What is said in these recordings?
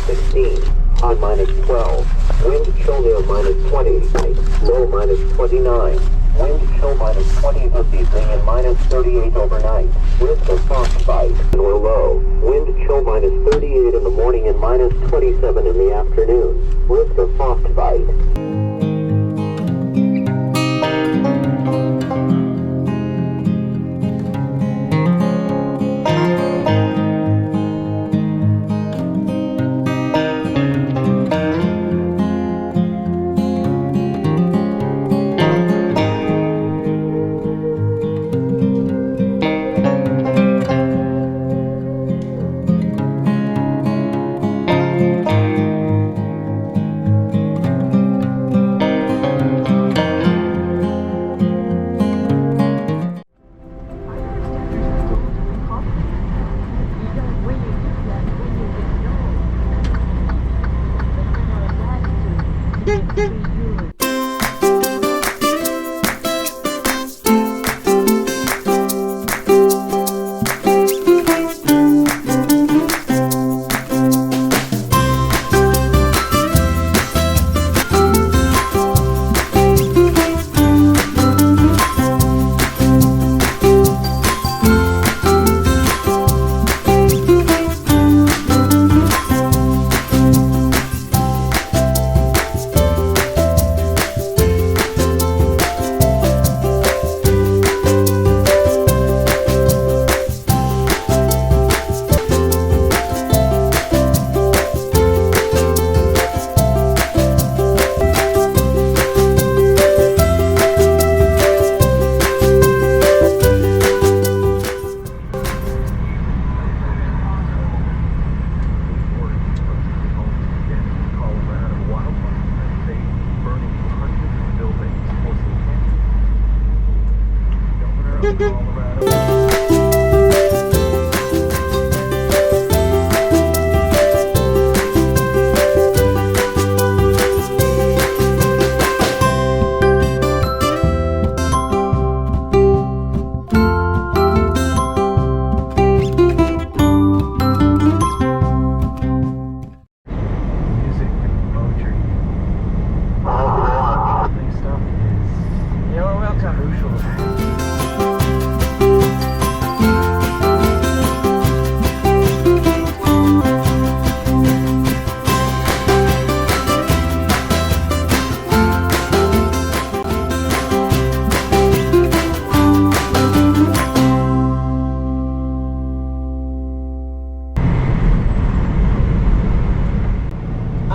-16, high -12, wind chill near -20, night, low -29, wind chill -20 this evening and -38 overnight, risk of frostbite, and we're low, wind chill -38 in the morning and -27 in the afternoon, risk of frostbite.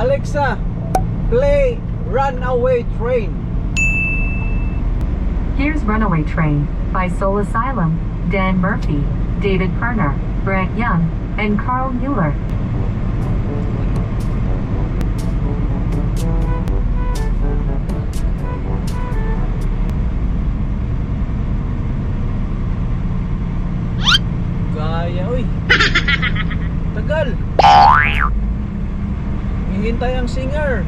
Alexa, play Runaway Train. Here's Runaway Train by Soul Asylum, Dan Murphy, David Perner, Brant Young, and Carl Mueller. Gaya, uy. Tagal. Hihintay ang singer.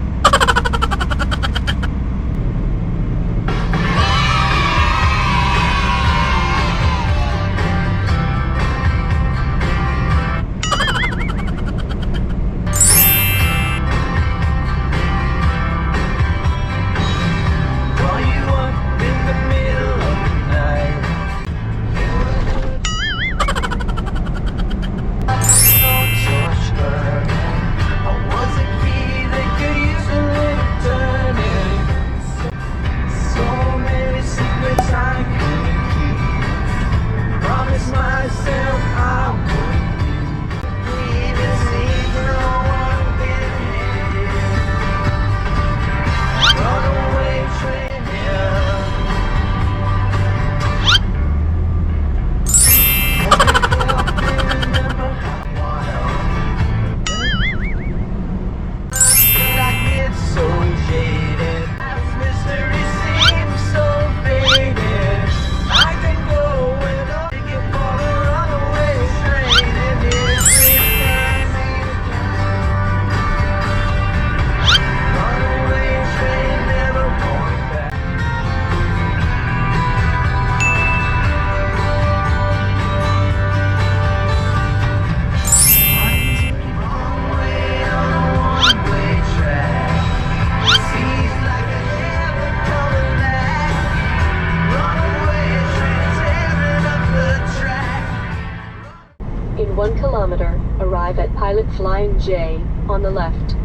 I was a key that could use 1 kilometer, arrive at Pilot Flying J, on the left.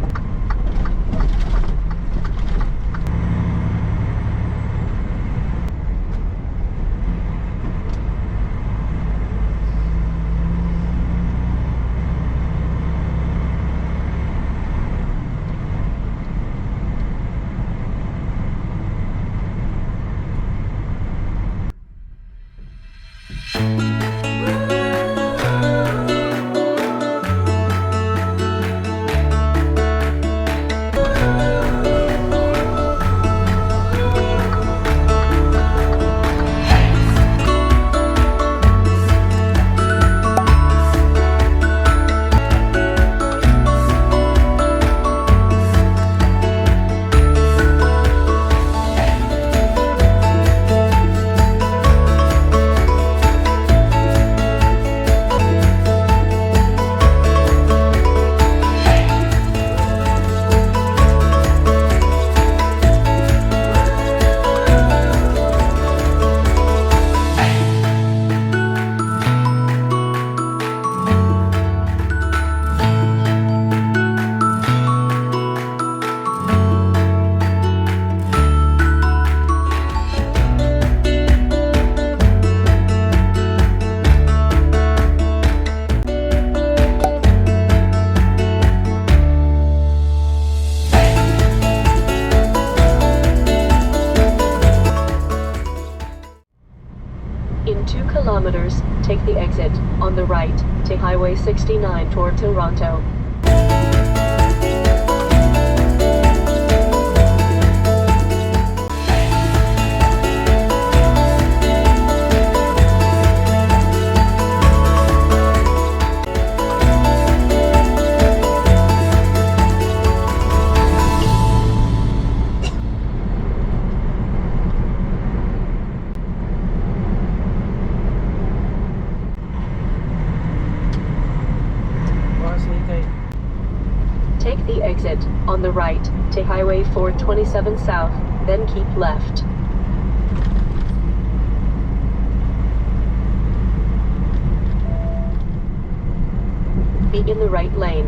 In 2 kilometers, take the exit, on the right, to Highway 69 toward Toronto. Take the exit, on the right, to Highway 427 South, then keep left. Be in the right lane.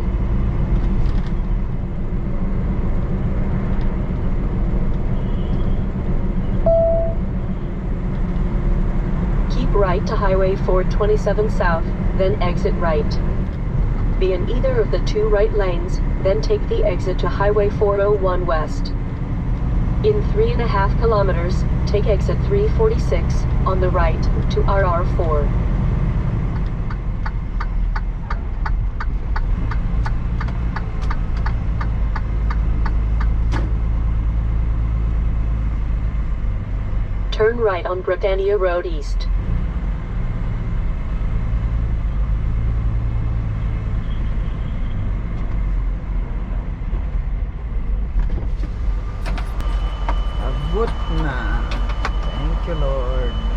Keep right to Highway 427 South, then exit right. Be in either of the 2 right lanes, then take the exit to Highway 401 West. In 3.5 kilometers, take exit 346, on the right, to RR4. Turn right on Britannia Road East. Abot na. Thank you, Lord.